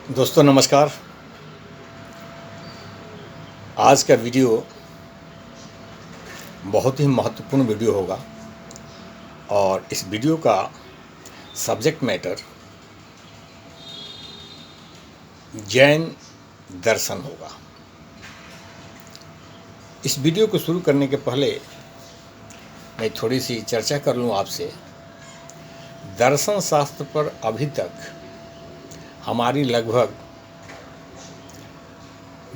दोस्तों नमस्कार। आज का वीडियो बहुत ही महत्वपूर्ण वीडियो होगा और इस वीडियो का सब्जेक्ट मैटर जैन दर्शन होगा। इस वीडियो को शुरू करने के पहले मैं थोड़ी सी चर्चा कर लूँ आपसे। दर्शन शास्त्र पर अभी तक हमारी लगभग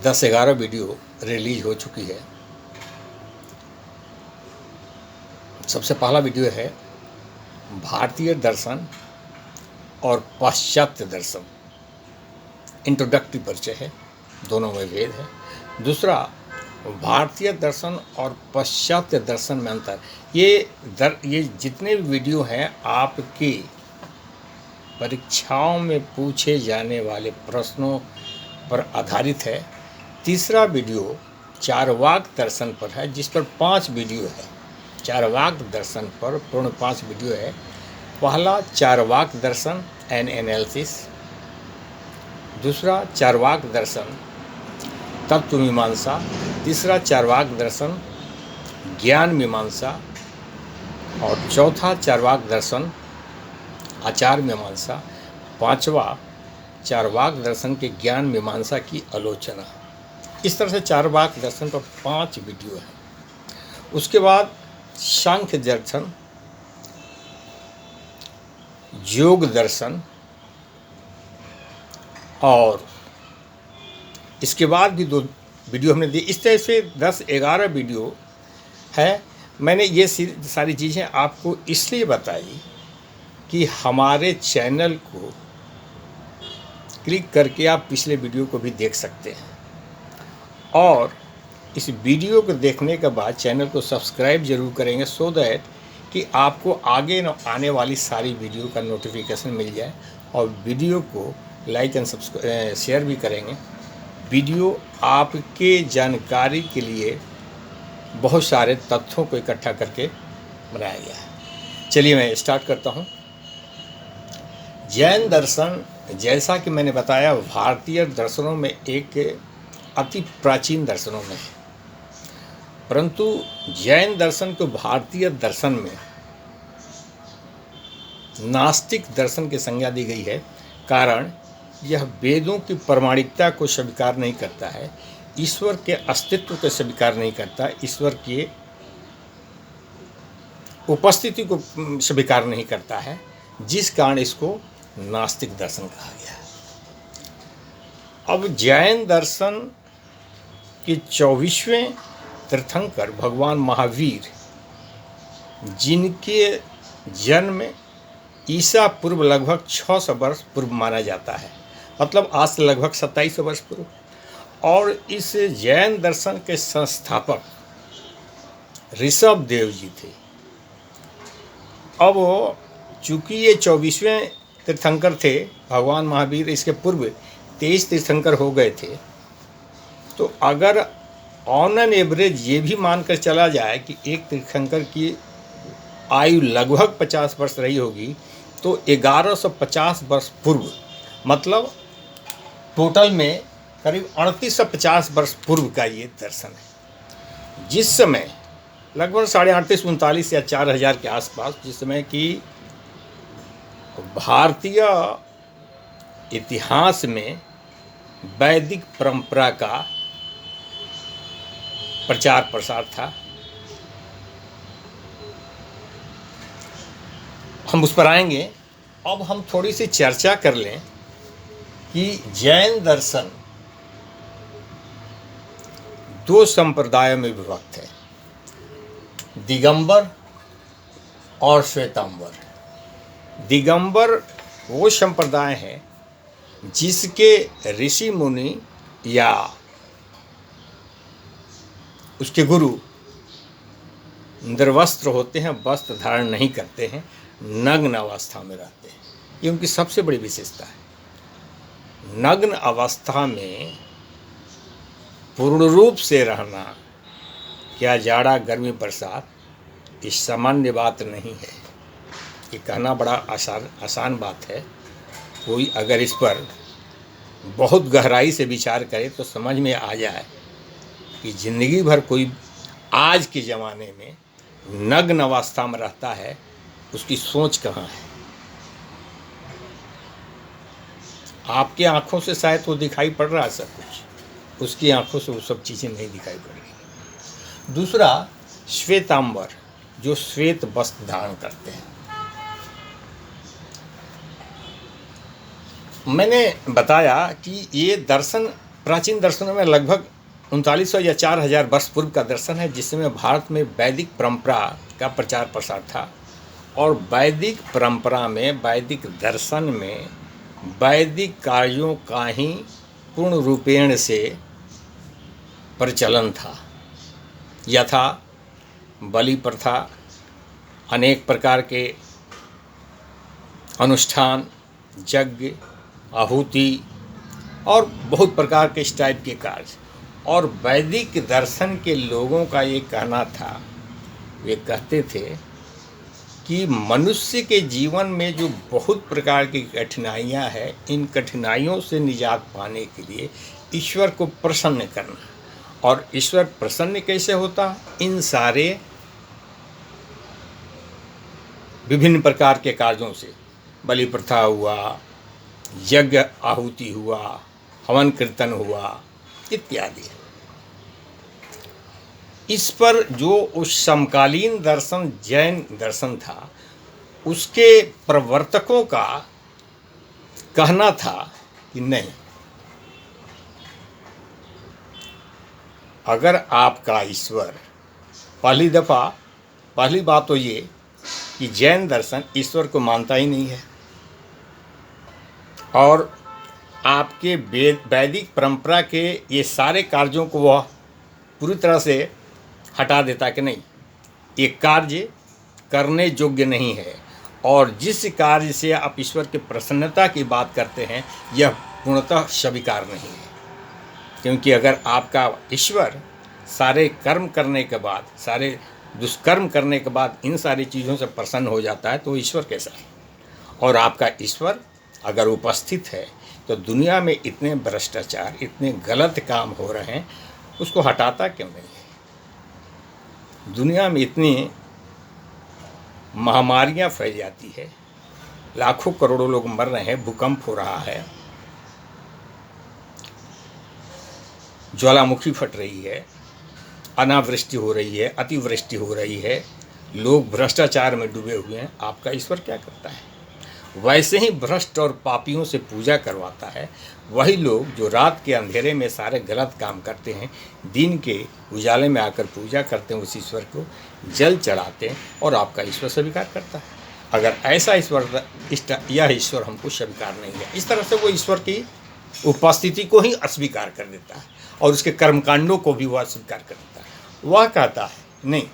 10-11 वीडियो रिलीज हो चुकी है। सबसे पहला वीडियो है भारतीय दर्शन और पाश्चात्य दर्शन, इंट्रोडक्टरी परिचय है, दोनों में भेद है। दूसरा भारतीय दर्शन और पाश्चात्य दर्शन में अंतर। ये जितने भी वीडियो हैं आपकी परीक्षाओं में पूछे जाने वाले प्रश्नों पर आधारित है। तीसरा वीडियो चार्वाक दर्शन पर है, जिस पर 5 वीडियो है। चार्वाक दर्शन पर पूर्ण 5 वीडियो है। पहला चार्वाक दर्शन एन एनालिसिस, दूसरा चार्वाक दर्शन तत्व मीमांसा, तीसरा चार्वाक दर्शन ज्ञान मीमांसा और चौथा चार्वाक दर्शन आचार मीमांसा, पांचवा चार्वाक दर्शन के ज्ञान मीमांसा की आलोचना। इस तरह से चार्वाक दर्शन पर 5 वीडियो है। उसके बाद सांख्य दर्शन, योग दर्शन और इसके बाद भी 2 वीडियो हमने दी। इस तरह से 10-11 वीडियो है। मैंने ये सारी चीज़ें आपको इसलिए बताई कि हमारे चैनल को क्लिक करके आप पिछले वीडियो को भी देख सकते हैं और इस वीडियो को देखने के बाद चैनल को सब्सक्राइब जरूर करेंगे, सो दैट कि आपको आगे आने वाली सारी वीडियो का नोटिफिकेशन मिल जाए। और वीडियो को लाइक एंड शेयर भी करेंगे। वीडियो आपके जानकारी के लिए बहुत सारे तथ्यों को इकट्ठा करके बनाया गया है। चलिए मैं स्टार्ट करता हूँ। जैन दर्शन, जैसा कि मैंने बताया, भारतीय दर्शनों में एक अति प्राचीन दर्शनों में है, परंतु जैन दर्शन को भारतीय दर्शन में नास्तिक दर्शन की संज्ञा दी गई है। कारण यह वेदों की प्रामाणिकता को स्वीकार नहीं करता है, ईश्वर के अस्तित्व को स्वीकार नहीं करता, ईश्वर के उपस्थिति को स्वीकार नहीं करता है, जिस कारण इसको नास्तिक दर्शन कहा गया है। अब जैन दर्शन के 24वें तीर्थंकर भगवान महावीर, जिनके जन्म ईसा पूर्व लगभग 600 वर्ष पूर्व माना जाता है, मतलब आज से लगभग 2700 वर्ष पूर्व, और इस जैन दर्शन के संस्थापक ऋषभ देव जी थे। अब चूंकि ये 24वें तीर्थंकर थे भगवान महावीर, इसके पूर्व 23 तीर्थंकर हो गए थे, तो अगर ऑन एन एवरेज ये भी मानकर चला जाए कि एक तीर्थंकर की आयु लगभग 50 वर्ष रही होगी, तो 1150 वर्ष पूर्व, मतलब टोटल में करीब 3850 वर्ष पूर्व का ये दर्शन है। जिस समय लगभग 3850-39 या 4000 के आसपास, जिस समय कि भारतीय इतिहास में वैदिक परंपरा का प्रचार प्रसार था। हम उस पर आएंगे। अब हम थोड़ी सी चर्चा कर लें कि जैन दर्शन 2 संप्रदायों में विभक्त है, दिगंबर और श्वेतांबर। दिगंबर वो संप्रदाय है जिसके ऋषि मुनि या उसके गुरु निर्वस्त्र होते हैं, वस्त्र धारण नहीं करते हैं, नग्न अवस्था में रहते हैं। ये उनकी सबसे बड़ी विशेषता है। नग्न अवस्था में पूर्ण रूप से रहना, क्या जाड़ा गर्मी बरसात, ये सामान्य बात नहीं है। ये कहना बड़ा आसान बात है। कोई अगर इस पर बहुत गहराई से विचार करे तो समझ में आ जाए कि ज़िंदगी भर कोई आज के ज़माने में नग्न अवस्था में रहता है, उसकी सोच कहाँ है। आपकी आंखों से शायद वो दिखाई पड़ रहा है सब कुछ, उसकी आंखों से वो सब चीज़ें नहीं दिखाई पड़ रही। दूसरा, श्वेतांबर, जो श्वेत वस्त्र धारण करते हैं। मैंने बताया कि ये दर्शन प्राचीन दर्शनों में लगभग 3900 या 4000 वर्ष पूर्व का दर्शन है, जिसमें भारत में वैदिक परंपरा का प्रचार प्रसार था। और वैदिक परंपरा में, वैदिक दर्शन में वैदिक कार्यों का ही पूर्ण रूपेण से प्रचलन था। यथा बलि प्रथा, अनेक प्रकार के अनुष्ठान, यज्ञ, आहुति और बहुत प्रकार के इस टाइप के कार्य। और वैदिक दर्शन के लोगों का ये कहना था, वे कहते थे कि मनुष्य के जीवन में जो बहुत प्रकार की कठिनाइयाँ हैं, इन कठिनाइयों से निजात पाने के लिए ईश्वर को प्रसन्न करना। और ईश्वर प्रसन्न कैसे होता? इन सारे विभिन्न प्रकार के कार्यों से, बलि प्रथा हुआ, यज्ञ आहुति हुआ, हवन कीर्तन हुआ इत्यादि। इस पर जो उस समकालीन दर्शन जैन दर्शन था, उसके प्रवर्तकों का कहना था कि नहीं, अगर आपका ईश्वर, पहली बात तो ये कि जैन दर्शन ईश्वर को मानता ही नहीं है, और आपके वैदिक परंपरा के ये सारे कार्यों को वह पूरी तरह से हटा देता कि नहीं, ये कार्य करने योग्य नहीं है। और जिस कार्य से आप ईश्वर की प्रसन्नता की बात करते हैं, यह पूर्णतः स्वीकार नहीं है। क्योंकि अगर आपका ईश्वर सारे कर्म करने के बाद, सारे दुष्कर्म करने के बाद इन सारी चीज़ों से प्रसन्न हो जाता है, तो ईश्वर कैसा है? और आपका ईश्वर अगर उपस्थित है तो दुनिया में इतने भ्रष्टाचार, इतने गलत काम हो रहे हैं, उसको हटाता क्यों नहीं है? दुनिया में इतनी महामारियां फैल जाती है, लाखों करोड़ों लोग मर रहे हैं, भूकंप हो रहा है, ज्वालामुखी फट रही है, अनावृष्टि हो रही है, अतिवृष्टि हो रही है, लोग भ्रष्टाचार में डूबे हुए हैं। आपका ईश्वर क्या करता है? वैसे ही भ्रष्ट और पापियों से पूजा करवाता है। वही लोग जो रात के अंधेरे में सारे गलत काम करते हैं, दिन के उजाले में आकर पूजा करते हैं, उस ईश्वर को जल चढ़ाते हैं, और आपका ईश्वर स्वीकार करता है। अगर ऐसा ईश्वर, यह ईश्वर हमको स्वीकार नहीं है, इस तरह से वो ईश्वर की उपस्थिति को ही अस्वीकार कर देता है, और उसके कर्मकांडों को भी वह अस्वीकार कर देता है। वह कहता है नहीं,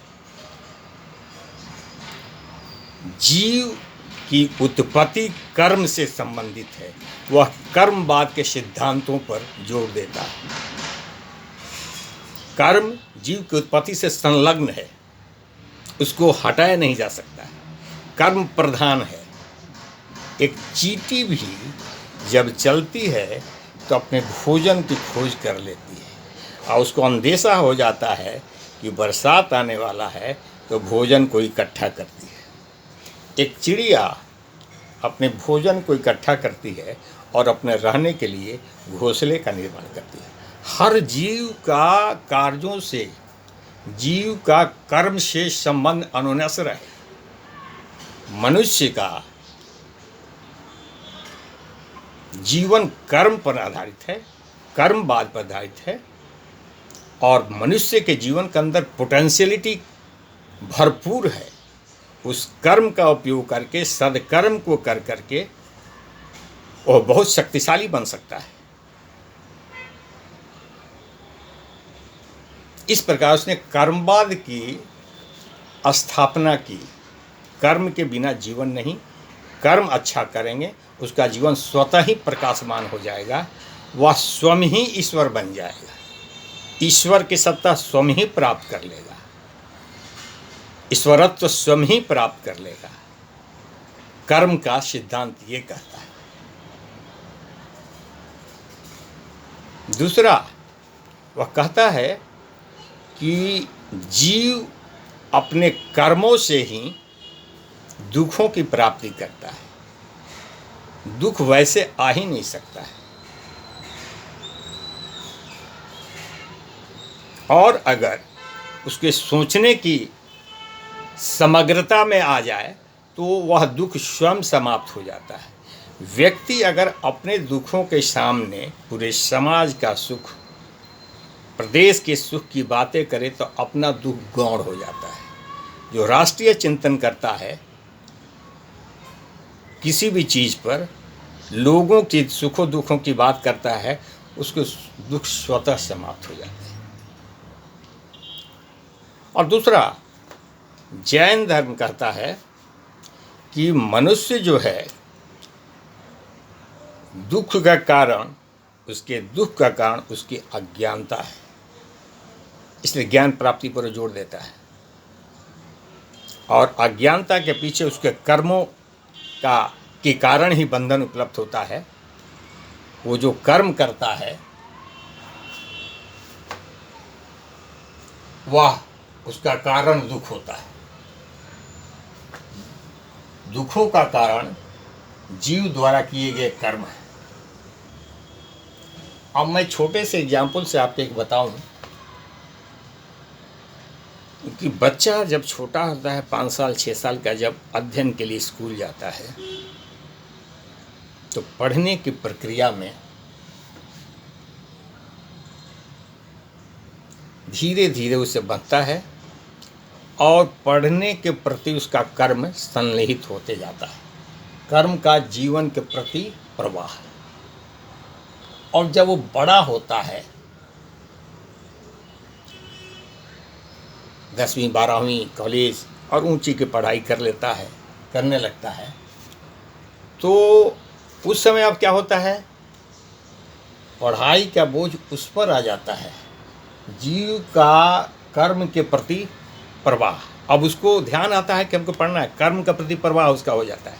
जीव की उत्पत्ति कर्म से संबंधित है, वह कर्मवाद के सिद्धांतों पर जोर देता है। कर्म जीव की उत्पत्ति से संलग्न है, उसको हटाया नहीं जा सकता है, कर्म प्रधान है। एक चींटी भी जब चलती है तो अपने भोजन की खोज कर लेती है, और उसको अंदेशा हो जाता है कि बरसात आने वाला है, तो भोजन को इकट्ठा करती है। एक चिड़िया अपने भोजन को इकट्ठा करती है और अपने रहने के लिए घोंसले का निर्माण करती है। हर जीव का कार्यों से, जीव का कर्म से संबंध अनुनस्र है। मनुष्य का जीवन कर्म पर आधारित है, कर्मवाद पर आधारित है, और मनुष्य के जीवन के अंदर पोटेंशियलिटी भरपूर है। उस कर्म का उपयोग करके, सदकर्म को कर करके वह बहुत शक्तिशाली बन सकता है। इस प्रकार उसने कर्मवाद की स्थापना की। कर्म के बिना जीवन नहीं, कर्म अच्छा करेंगे, उसका जीवन स्वतः ही प्रकाशमान हो जाएगा, वह स्वयं ही ईश्वर बन जाएगा, ईश्वर की सत्ता स्वयं ही प्राप्त कर लेगा, ईश्वरत्व स्वयं ही प्राप्त कर लेगा। कर्म का सिद्धांत ये कहता है। दूसरा, वह कहता है कि जीव अपने कर्मों से ही दुखों की प्राप्ति करता है, दुख वैसे आ ही नहीं सकता है। और अगर उसके सोचने की समग्रता में आ जाए तो वह दुख स्वयं समाप्त हो जाता है। व्यक्ति अगर अपने दुखों के सामने पूरे समाज का सुख, प्रदेश के सुख की बातें करे तो अपना दुख गौण हो जाता है। जो राष्ट्रीय चिंतन करता है किसी भी चीज़ पर, लोगों की सुखों दुखों की बात करता है, उसके दुख स्वतः समाप्त हो जाते हैं। और दूसरा, जैन धर्म कहता है कि मनुष्य जो है, दुख का कारण, उसके दुख का कारण उसकी अज्ञानता है, इसलिए ज्ञान प्राप्ति पर जोर देता है। और अज्ञानता के पीछे उसके कर्मों के कारण ही बंधन उपलब्ध होता है। वो जो कर्म करता है वह उसका कारण दुख होता है। दुखों का कारण जीव द्वारा किए गए कर्म है। अब मैं छोटे से एग्जाम्पल से आपको एक बताऊं कि बच्चा जब छोटा होता है, 5 साल 6 साल का, जब अध्ययन के लिए स्कूल जाता है तो पढ़ने की प्रक्रिया में धीरे धीरे उसे बनता है और पढ़ने के प्रति उसका कर्म संलहित होते जाता है। कर्म का जीवन के प्रति प्रवाह। और जब वो बड़ा होता है, 10वीं 12वीं कॉलेज और ऊंची की पढ़ाई करने लगता है, तो उस समय अब क्या होता है, पढ़ाई का बोझ उस पर आ जाता है, जीव का कर्म के प्रति प्रवाह। अब उसको ध्यान आता है कि हमको पढ़ना है, कर्म का प्रति प्रवाह उसका हो जाता है।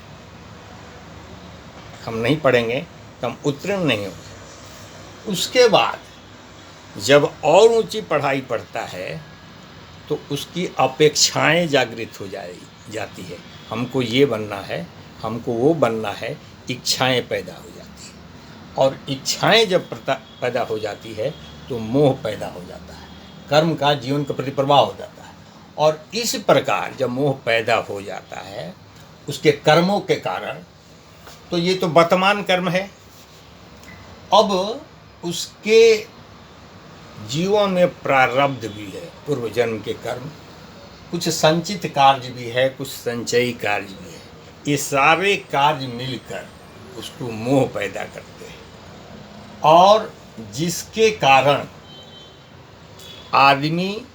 हम नहीं पढ़ेंगे तो हम उत्तीर्ण नहीं होंगे। उसके बाद जब और ऊंची पढ़ाई पढ़ता है तो उसकी अपेक्षाएं जागृत हो जाती है। हमको ये बनना है, हमको वो बनना है, इच्छाएं पैदा हो जाती है। और इच्छाएं जब पैदा हो जाती है तो मोह पैदा हो जाता है, कर्म का जीवन के प्रति प्रवाह हो जाता है। और इस प्रकार जब मोह पैदा हो जाता है उसके कर्मों के कारण, तो ये तो वर्तमान कर्म है, अब उसके जीवन में प्रारब्ध भी है, पूर्व जन्म के कर्म, कुछ संचित कार्य भी है, कुछ संचयी कार्य भी है। ये सारे कार्य मिलकर उसको मोह पैदा करते हैं और जिसके कारण आदमी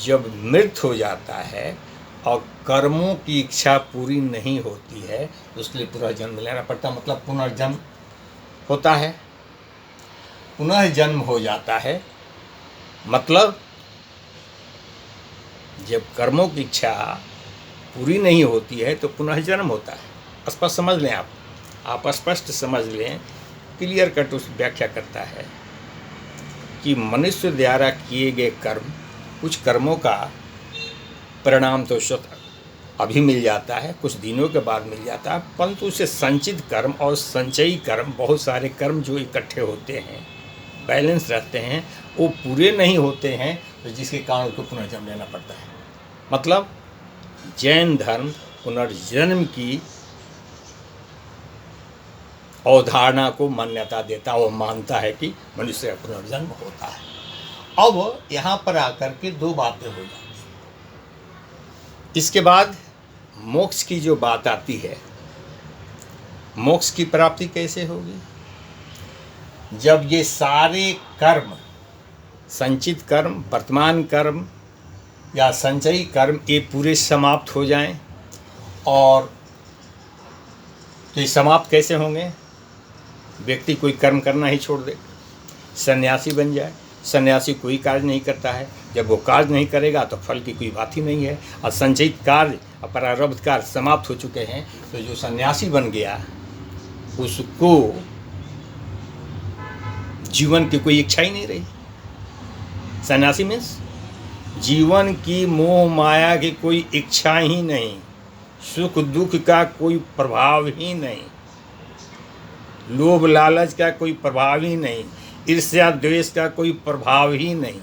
जब मृत हो जाता है और कर्मों की इच्छा पूरी नहीं होती है, उसके लिए पुनर्जन्म लेना पड़ता है। मतलब पुनर्जन्म होता है, पुनः जन्म हो जाता है। मतलब जब कर्मों की इच्छा पूरी नहीं होती है तो पुनः जन्म होता है। स्पष्ट समझ लें आप स्पष्ट समझ लें। क्लियर कट उस व्याख्या करता है कि मनुष्य द्वारा किए गए कर्म, कुछ कर्मों का परिणाम तो स्वतः अभी मिल जाता है, कुछ दिनों के बाद मिल जाता है, परंतु उसे संचित कर्म और संचयी कर्म, बहुत सारे कर्म जो इकट्ठे होते हैं, बैलेंस रहते हैं, वो पूरे नहीं होते हैं, तो जिसके कारण उसको पुनर्जन्म लेना पड़ता है। मतलब जैन धर्म पुनर्जन्म की अवधारणा को मान्यता देता, वो मानता है कि मनुष्य का पुनर्जन्म होता है। अब यहाँ पर आकर के दो बातें हो जाती हैं। इसके बाद मोक्ष की जो बात आती है, मोक्ष की प्राप्ति कैसे होगी? जब ये सारे कर्म, संचित कर्म, वर्तमान कर्म या संचयी कर्म, ये पूरे समाप्त हो जाएं, और तो ये समाप्त कैसे होंगे? व्यक्ति कोई कर्म करना ही छोड़ दे, सन्यासी बन जाए। सन्यासी कोई कार्य नहीं करता है, जब वो कार्य नहीं करेगा तो फल की कोई बात ही नहीं है। और संचित कार्य और प्रारब्ध कार्य समाप्त हो चुके हैं, तो जो सन्यासी बन गया उसको जीवन की कोई इच्छा ही नहीं रही। सन्यासी मीन्स जीवन की मोह माया की कोई इच्छा ही नहीं, सुख दुख का कोई प्रभाव ही नहीं, लोभ लालच का कोई प्रभाव ही नहीं, ईर्ष्या द्वेष का कोई प्रभाव ही नहीं।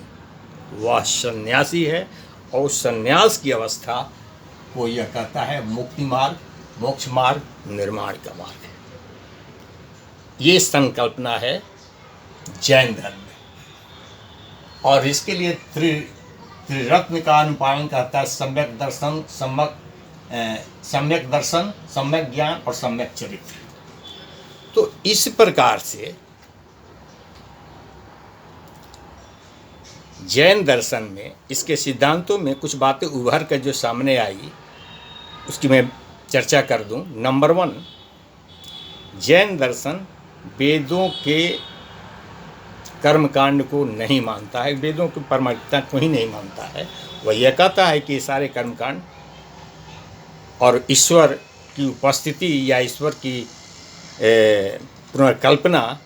वह सन्यासी है और सन्यास की अवस्था वो यह कहता है मुक्ति मार्ग, मोक्ष मार्ग, निर्माण का मार्ग है। ये संकल्पना है जैन धर्म में, और इसके लिए त्रिरत्न का अनुपालन करता है सम्यक दर्शन, सम्यक ज्ञान और सम्यक चरित्र। तो इस प्रकार से जैन दर्शन में इसके सिद्धांतों में कुछ बातें उभर कर जो सामने आई उसकी मैं चर्चा कर दूं। नंबर 1, जैन दर्शन वेदों के कर्मकांड को नहीं मानता है, वेदों की प्रामाणिकता को ही नहीं मानता है। वह यह कहता है कि सारे कर्मकांड और ईश्वर की उपस्थिति या ईश्वर की पुनर्कल्पना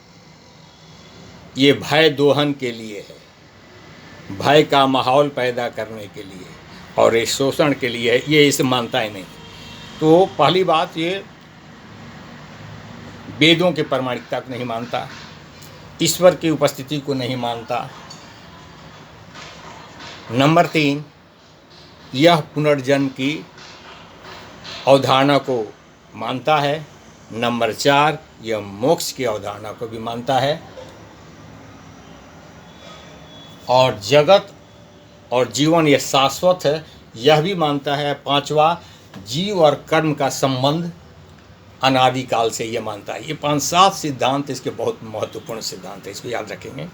ये भय दोहन के लिए है, भय का माहौल पैदा करने के लिए और ये शोषण के लिए है, ये इसे मानता ही नहीं। तो पहली बात, ये वेदों के प्रामाणिकता को नहीं मानता, ईश्वर की उपस्थिति को नहीं मानता। नंबर 3, यह पुनर्जन्म की अवधारणा को मानता है। नंबर 4, यह मोक्ष की अवधारणा को भी मानता है और जगत और जीवन यह शाश्वत है यह भी मानता है। 5वां, जीव और कर्म का संबंध अनादिकाल से यह मानता है। ये 5-7 सिद्धांत इसके बहुत महत्वपूर्ण सिद्धांत है, इसको याद रखेंगे,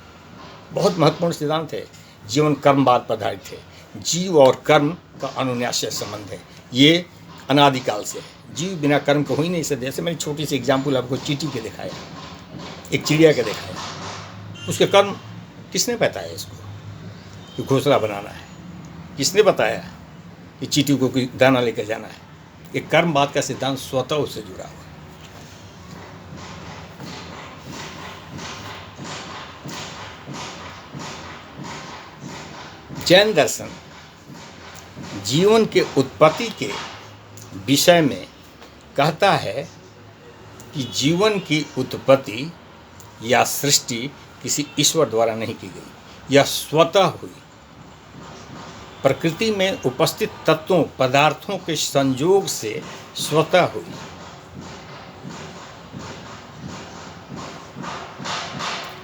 बहुत महत्वपूर्ण सिद्धांत है। जीवन कर्मवाद पर आधारित है, जीव और कर्म का अनुन्यास्य संबंध है, ये अनादिकाल से है। जीव बिना कर्म को हो ही नहीं सकते। जैसे मैंने छोटी सी एग्जाम्पल आपको चींटी के दिखाया, एक चिड़िया के दिखाया, उसके कर्म किसने बताया इसको कि घोंसला बनाना है? किसने बताया कि चींटी को कोई दाना लेकर जाना है? ये कर्मवाद का सिद्धांत स्वतः उससे जुड़ा हुआ है। जैन दर्शन जीवन के उत्पत्ति के विषय में कहता है कि जीवन की उत्पत्ति या सृष्टि किसी ईश्वर द्वारा नहीं की गई, यह स्वतः हुई, प्रकृति में उपस्थित तत्वों पदार्थों के संयोग से स्वतः हुई।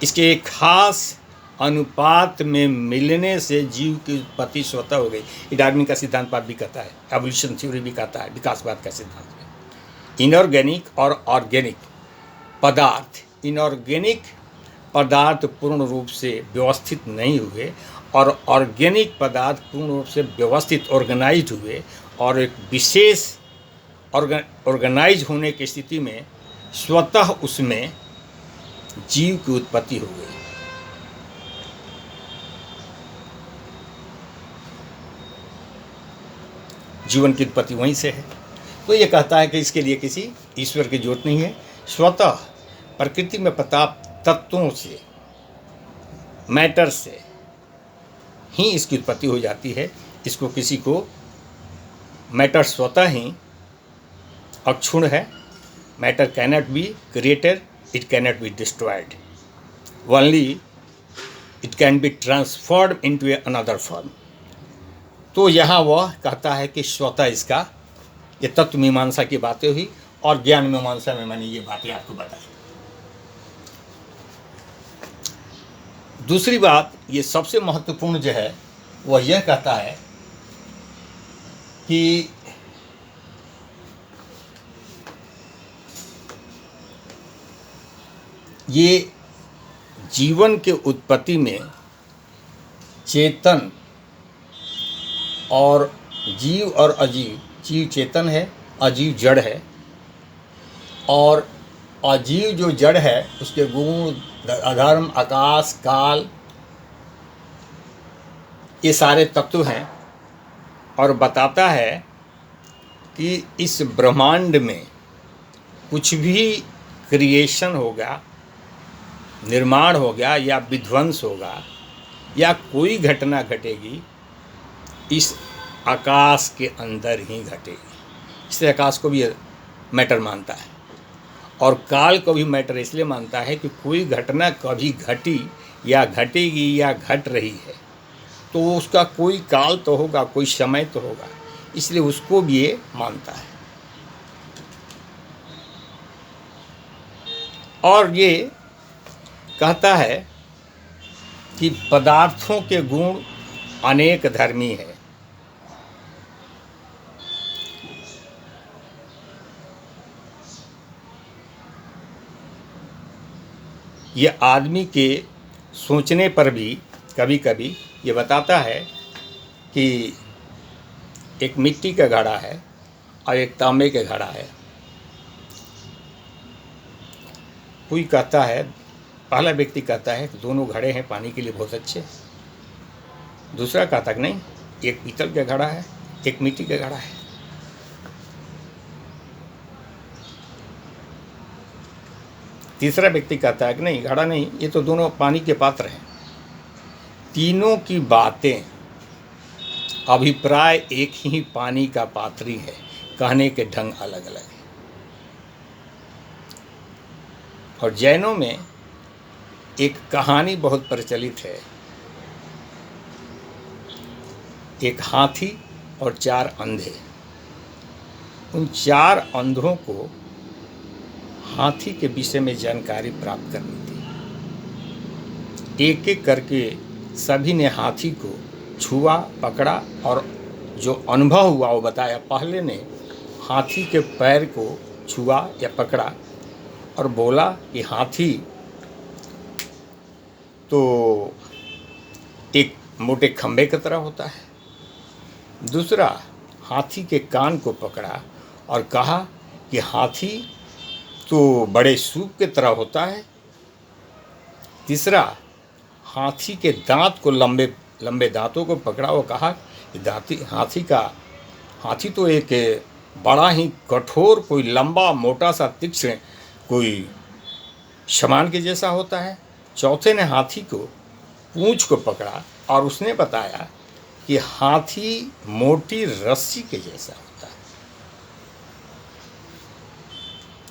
इसके एक खास अनुपात में मिलने से जीव की उत्पत्ति स्वतः हो गई। ये डार्विन का सिद्धांतवाद भी कहता है, एवोल्यूशन थ्योरी भी कहता है, विकासवाद का सिद्धांत है। इनऑर्गेनिक और ऑर्गेनिक पदार्थ, इनऑर्गेनिक पदार्थ पूर्ण रूप से व्यवस्थित नहीं हुए और ऑर्गेनिक पदार्थ पूर्ण रूप से व्यवस्थित ऑर्गेनाइज हुए और एक विशेष ऑर्गेनाइज होने की स्थिति में स्वतः उसमें जीव की उत्पत्ति हो गई। जीवन की उत्पत्ति वहीं से है। तो ये कहता है कि इसके लिए किसी ईश्वर की जरूरत नहीं है, स्वतः प्रकृति में प्राप्त तत्वों से, मैटर से ही इसकी उत्पत्ति हो जाती है। इसको किसी को मैटर स्वतः ही अक्षुण्ण है, matter cannot be created, it cannot be destroyed, only it can be transform into another form. तो यहाँ वह कहता है कि स्वतः इसका, ये तत्व मीमांसा की बातें हुई और ज्ञान मीमांसा में मैंने ये बातें आपको बताई। दूसरी बात, ये सबसे महत्वपूर्ण जो है वह यह कहता है कि ये जीवन के उत्पत्ति में चेतन और जीव और अजीव, जीव चेतन है, अजीव जड़ है, और अजीव जो जड़ है उसके गुण, अधर्म, आकाश, काल, ये सारे तत्व हैं। और बताता है कि इस ब्रह्मांड में कुछ भी क्रिएशन होगा निर्माण हो गया या विध्वंस होगा या कोई घटना घटेगी, इस आकाश के अंदर ही घटेगी। इसलिए आकाश को भी मैटर मानता है और काल को भी मैटर इसलिए मानता है कि कोई घटना कभी घटी या घटेगी या घट रही है तो उसका कोई काल तो होगा, कोई समय तो होगा, इसलिए उसको भी ये मानता है। और ये कहता है कि पदार्थों के गुण अनेक धर्मी है। ये आदमी के सोचने पर भी कभी कभी ये बताता है कि एक मिट्टी का घड़ा है और एक तांबे का घड़ा है। कोई कहता है, पहला व्यक्ति कहता है कि दोनों घड़े हैं पानी के लिए बहुत अच्छे। दूसरा कहता कि नहीं, एक पीतल का घड़ा है, एक मिट्टी का घड़ा है। तीसरा व्यक्ति कहता है कि नहीं, घड़ा नहीं, ये तो दोनों पानी के पात्र हैं। तीनों की बातें, अभिप्राय एक ही पानी का पात्र ही है, कहने के ढंग अलग अलग है। और जैनों में एक कहानी बहुत प्रचलित है, एक हाथी और 4 अंधे। उन 4 अंधों को हाथी के विषय में जानकारी प्राप्त करनी थी। एक एक करके सभी ने हाथी को छुआ, पकड़ा और जो अनुभव हुआ वो बताया। पहले ने हाथी के पैर को छुआ या पकड़ा और बोला कि हाथी तो एक मोटे खंबे की तरह होता है। दूसरा हाथी के कान को पकड़ा और कहा कि हाथी तो बड़े सूप की तरह होता है। तीसरा हाथी के दांत को, लंबे लंबे दांतों को पकड़ा और कहा कि हाथी तो एक बड़ा ही कठोर, कोई लंबा मोटा सा तीक्ष्ण, कोई शमान के जैसा होता है। चौथे ने हाथी को पूंछ को पकड़ा और उसने बताया कि हाथी मोटी रस्सी के जैसा होता है।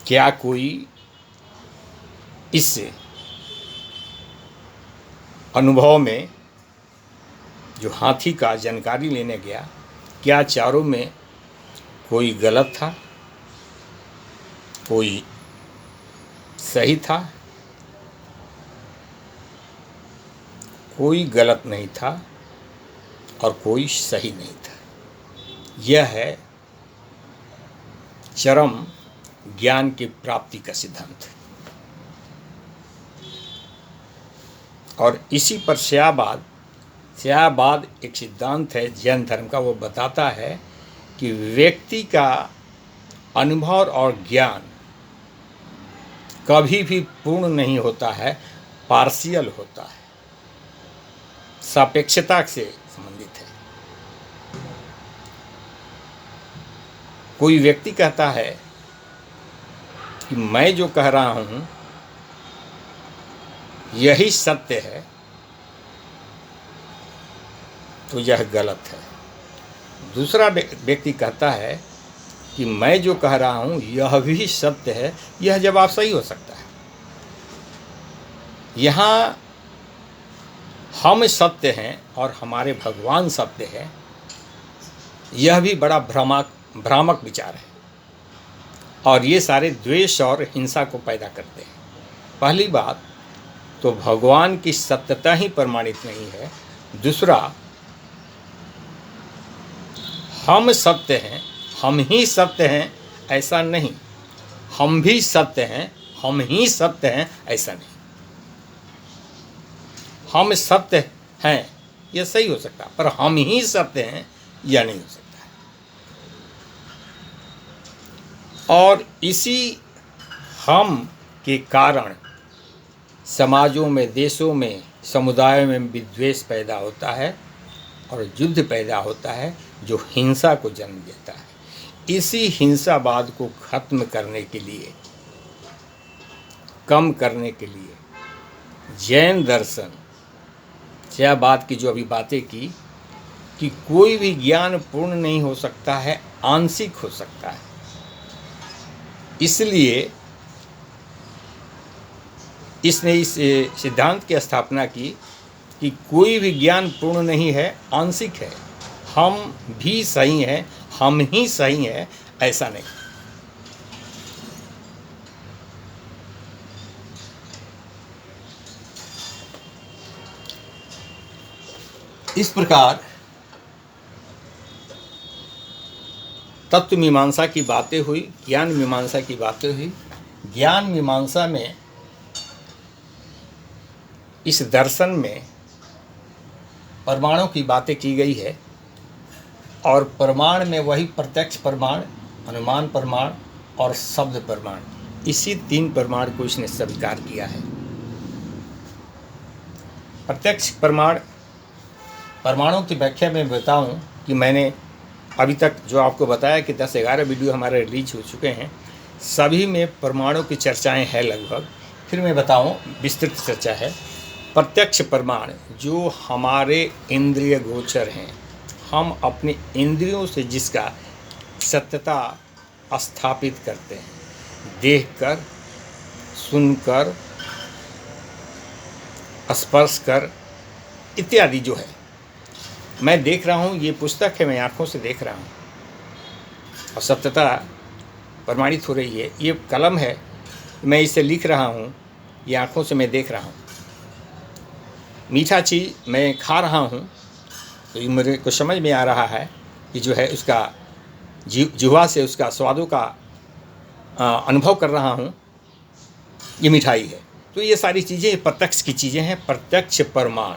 क्या कोई इससे अनुभव में जो हाथी का जानकारी लेने गया, क्या चारों में कोई गलत था, कोई सही था? कोई गलत नहीं था और कोई सही नहीं था। यह है चरम ज्ञान की प्राप्ति का सिद्धांत। और इसी पर श्याबाद एक सिद्धांत है जैन धर्म का। वो बताता है कि व्यक्ति का अनुभव और ज्ञान कभी भी पूर्ण नहीं होता है, पार्शियल होता है, सापेक्षता से संबंधित है। कोई व्यक्ति कहता है कि मैं जो कह रहा हूँ यही सत्य है, तो यह गलत है। दूसरा व्यक्ति कहता है कि मैं जो कह रहा हूँ यह भी सत्य है, यह जवाब सही हो सकता है। यहाँ हम सत्य हैं और हमारे भगवान सत्य है, यह भी बड़ा भ्रामक विचार है और ये सारे द्वेष और हिंसा को पैदा करते हैं। पहली बात तो भगवान की सत्यता ही प्रमाणित नहीं है। दूसरा, हम सत्य हैं, हम ही सत्य हैं, ऐसा नहीं। हम भी सत्य हैं, हम ही सत्य हैं, ऐसा नहीं। हम सत्य हैं यह सही हो सकता है, पर हम ही सत्य हैं यह नहीं हो सकता है। और इसी हम के कारण समाजों में, देशों में, समुदायों में विद्वेष पैदा होता है और युद्ध पैदा होता है जो हिंसा को जन्म देता है। इसी हिंसावाद को खत्म करने के लिए, कम करने के लिए जैन दर्शन से यह बात की, जो अभी बातें की, कि कोई भी ज्ञान पूर्ण नहीं हो सकता है, आंशिक हो सकता है। इसलिए इसने इस सिद्धांत की स्थापना की कि कोई भी ज्ञान पूर्ण नहीं है, आंशिक है। हम भी सही हैं, हम ही सही हैं, ऐसा नहीं। इस प्रकार तत्व मीमांसा की बातें हुई, ज्ञान मीमांसा की बातें हुई। ज्ञान मीमांसा में, इस दर्शन में परमाणु की बातें की गई है, और प्रमाण में वही प्रत्यक्ष प्रमाण, अनुमान प्रमाण और शब्द प्रमाण, इसी 3 प्रमाण को इसने स्वीकार किया है। प्रत्यक्ष प्रमाण, परमाणु की व्याख्या में बताऊं कि मैंने अभी तक जो आपको बताया कि 10-11 वीडियो हमारे रिलीज हो चुके हैं, सभी में परमाणु की चर्चाएं हैं लगभग। फिर मैं बताऊं, विस्तृत चर्चा है। प्रत्यक्ष प्रमाण जो हमारे इंद्रिय गोचर हैं, हम अपने इंद्रियों से जिसका सत्यता स्थापित करते हैं, देखकर, सुनकर, स्पर्श कर इत्यादि जो है। मैं देख रहा हूँ, ये पुस्तक है, मैं आँखों से देख रहा हूँ और सत्यता प्रमाणित हो रही है। ये कलम है, मैं इसे लिख रहा हूँ, ये आँखों से मैं देख रहा हूँ। मीठा चीज़ मैं खा रहा हूँ तो ये मेरे को समझ में आ रहा है कि जो है उसका जिह्वा से उसका स्वादों का अनुभव कर रहा हूँ, ये मिठाई है। तो ये सारी चीज़ें प्रत्यक्ष की चीज़ें हैं, प्रत्यक्ष प्रमाण।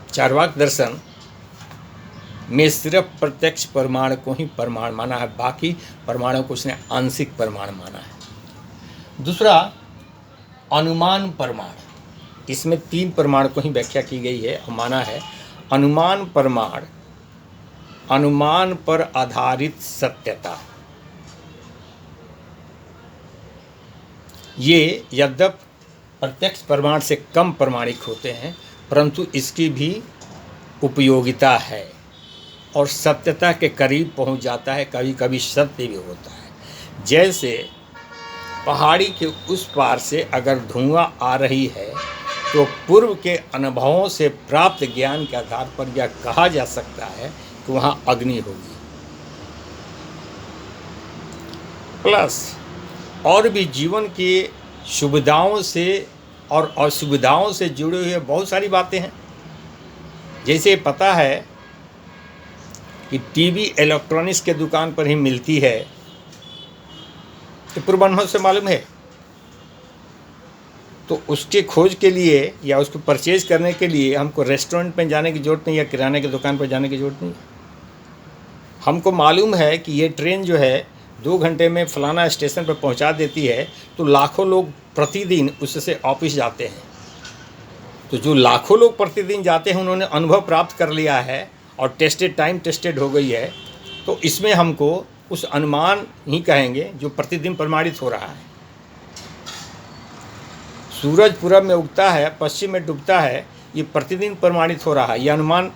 चार्वाक दर्शन में सिर्फ प्रत्यक्ष प्रमाण को ही प्रमाण माना है, बाकी प्रमाणों को उसने आंशिक प्रमाण माना है। दूसरा, अनुमान प्रमाण, इसमें 3 प्रमाण को ही व्याख्या की गई है और माना है। अनुमान प्रमाण, अनुमान पर आधारित सत्यता। ये यद्यपि प्रत्यक्ष प्रमाण से कम प्रमाणिक होते हैं, परंतु इसकी भी उपयोगिता है और सत्यता के करीब पहुंच जाता है, कभी कभी सत्य भी होता है। जैसे पहाड़ी के उस पार से अगर धुआं आ रही है तो पूर्व के अनुभवों से प्राप्त ज्ञान के आधार पर यह कहा जा सकता है कि वहाँ अग्नि होगी। प्लस और भी जीवन की सुविधाओं से और असुविधाओं से जुड़े हुए बहुत सारी बातें हैं। जैसे पता है कि टीवी इलेक्ट्रॉनिक्स के दुकान पर ही मिलती है, तो पूर्व अनुभव से मालूम है। तो उसके खोज के लिए या उसको परचेज करने के लिए हमको रेस्टोरेंट में जाने की ज़रूरत नहीं या किराने की दुकान पर जाने की ज़रूरत नहीं। हमको मालूम है कि ये ट्रेन जो है 2 घंटे में फलाना स्टेशन पर पहुंचा देती है, तो लाखों लोग प्रतिदिन उससे ऑफिस जाते हैं। तो जो लाखों लोग प्रतिदिन जाते हैं, उन्होंने अनुभव प्राप्त कर लिया है और टाइम टेस्टेड हो गई है। तो इसमें हमको उस अनुमान ही कहेंगे जो प्रतिदिन प्रमाणित हो रहा है। सूरज पूरब में उगता है, पश्चिम में डूबता है, ये प्रतिदिन प्रमाणित हो रहा है। ये अनुमान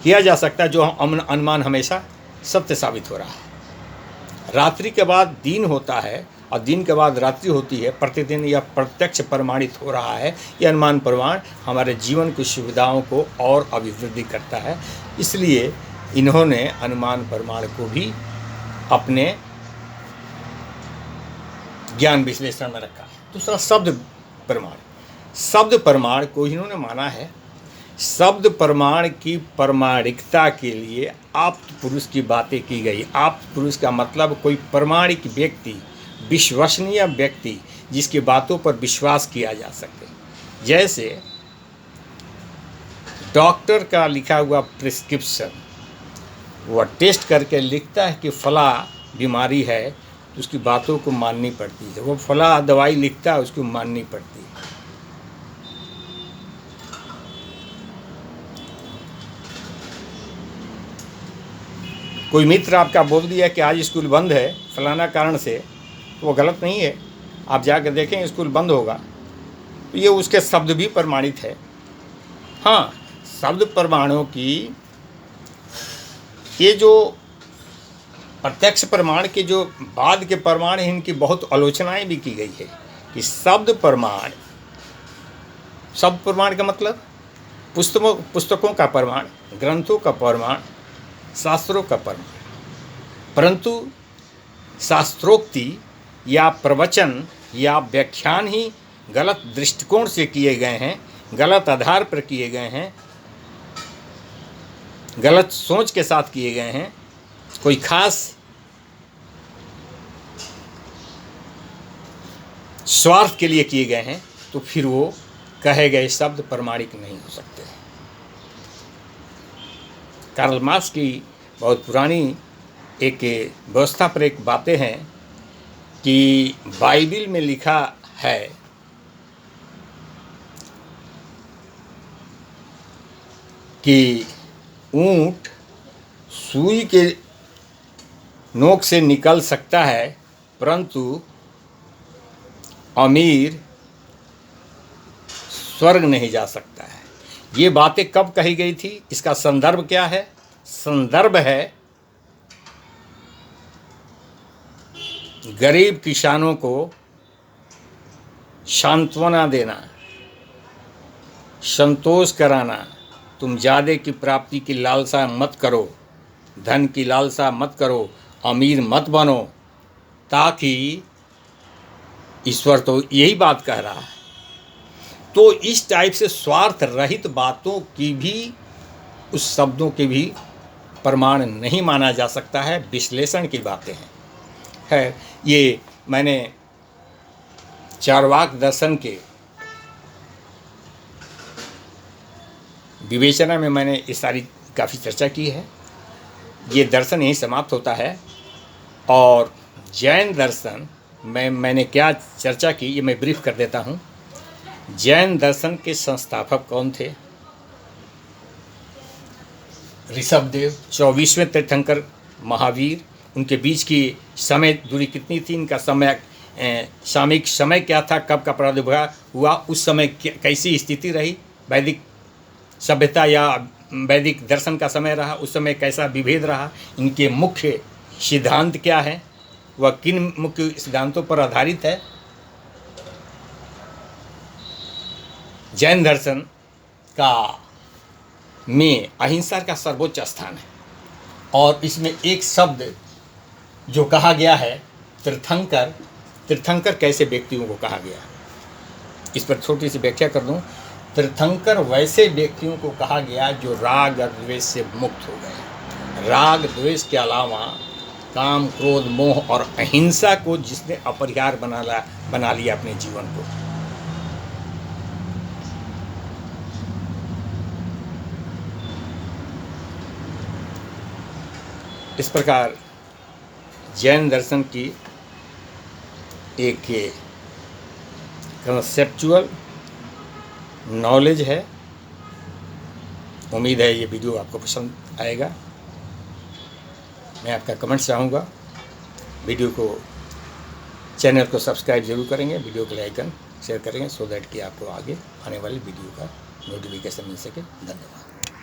किया जा सकता है, जो अनुमान हमेशा सत्य साबित हो रहा है। रात्रि के बाद दिन होता है और दिन के बाद रात्रि होती है, प्रतिदिन यह प्रत्यक्ष प्रमाणित हो रहा है। यह अनुमान प्रमाण हमारे जीवन की सुविधाओं को और अभिवृद्धि करता है। इसलिए इन्होंने अनुमान प्रमाण को भी अपने ज्ञान विश्लेषण में रखा है। दूसरा, शब्द प्रमाण। शब्द प्रमाण को इन्होंने माना है। शब्द प्रमाण की प्रमाणिकता के लिए आप्त पुरुष की बातें की गई। आप्त पुरुष का मतलब कोई प्रमाणिक व्यक्ति, विश्वसनीय व्यक्ति, जिसकी बातों पर विश्वास किया जा सके। जैसे डॉक्टर का लिखा हुआ प्रिस्क्रिप्शन, वह टेस्ट करके लिखता है कि फला बीमारी है, तो उसकी बातों को माननी पड़ती है। वो फला दवाई लिखता है, उसको माननी पड़ती है। कोई मित्र आपका बोल दिया कि आज स्कूल बंद है फलाना कारण से, तो वो गलत नहीं है। आप जाकर देखें स्कूल बंद होगा तो ये उसके शब्द भी प्रमाणित है। हाँ, शब्द प्रमाणों की ये जो प्रत्यक्ष प्रमाण के जो बाद के प्रमाण हैं इनकी बहुत आलोचनाएं भी की गई है कि शब्द प्रमाण का मतलब पुस्तकों का प्रमाण, ग्रंथों का प्रमाण, शास्त्रों का प्रमाण, परंतु शास्त्रोक्ति या प्रवचन या व्याख्यान ही गलत दृष्टिकोण से किए गए हैं, गलत आधार पर किए गए हैं, गलत सोच के साथ किए गए हैं, कोई खास स्वार्थ के लिए किए गए हैं, तो फिर वो कहे गए शब्द प्रमाणिक नहीं हो सकते। कार्ल मार्क्स की बहुत पुरानी एक व्यवस्था पर एक बातें हैं कि बाइबिल में लिखा है कि ऊंट सुई के नोक से निकल सकता है परंतु अमीर स्वर्ग नहीं जा सकता है। ये बातें कब कही गई थी? इसका संदर्भ क्या है? संदर्भ है गरीब किसानों को सांत्वना देना, संतोष कराना, तुम ज़्यादा की प्राप्ति की लालसा मत करो, धन की लालसा मत करो, अमीर मत बनो, ताकि ईश्वर तो यही बात कह रहा है। तो इस टाइप से स्वार्थ रहित बातों की भी, उस शब्दों के भी प्रमाण नहीं माना जा सकता है, विश्लेषण की बातें हैं। ये मैंने चार्वाक दर्शन के विवेचना में मैंने इस सारी काफ़ी चर्चा की है। ये दर्शन यहीं समाप्त होता है। और जैन दर्शन में मैंने क्या चर्चा की ये मैं ब्रीफ कर देता हूँ। जैन दर्शन के संस्थापक कौन थे? ऋषभदेव, 24वें तीर्थंकर महावीर। उनके बीच की समय दूरी कितनी थी? इनका समय सामयिक समय क्या था? कब का प्रादुर्भाव हुआ? उस समय कैसी स्थिति रही? वैदिक सभ्यता या वैदिक दर्शन का समय रहा? उस समय कैसा विभेद रहा? इनके मुख्य सिद्धांत क्या है? वह किन मुख्य सिद्धांतों पर आधारित है? जैन दर्शन का में अहिंसा का सर्वोच्च स्थान है। और इसमें एक शब्द जो कहा गया है तीर्थंकर, तीर्थंकर कैसे व्यक्तियों को कहा गया, इस पर छोटी सी व्याख्या कर दूं। तीर्थंकर वैसे व्यक्तियों को कहा गया जो राग और द्वेष से मुक्त हो गए। राग द्वेष के अलावा काम, क्रोध, मोह और अहिंसा को जिसने अपरिहार्य बना लिया अपने जीवन को। इस प्रकार जैन दर्शन की एक कंसेप्चुअल नॉलेज है। उम्मीद है ये वीडियो आपको पसंद आएगा। मैं आपका कमेंट चाहूँगा। वीडियो को, चैनल को सब्सक्राइब जरूर करेंगे, वीडियो को लाइक शेयर करेंगे, सो दैट कि आपको आगे आने वाली वीडियो का नोटिफिकेशन मिल सके। धन्यवाद।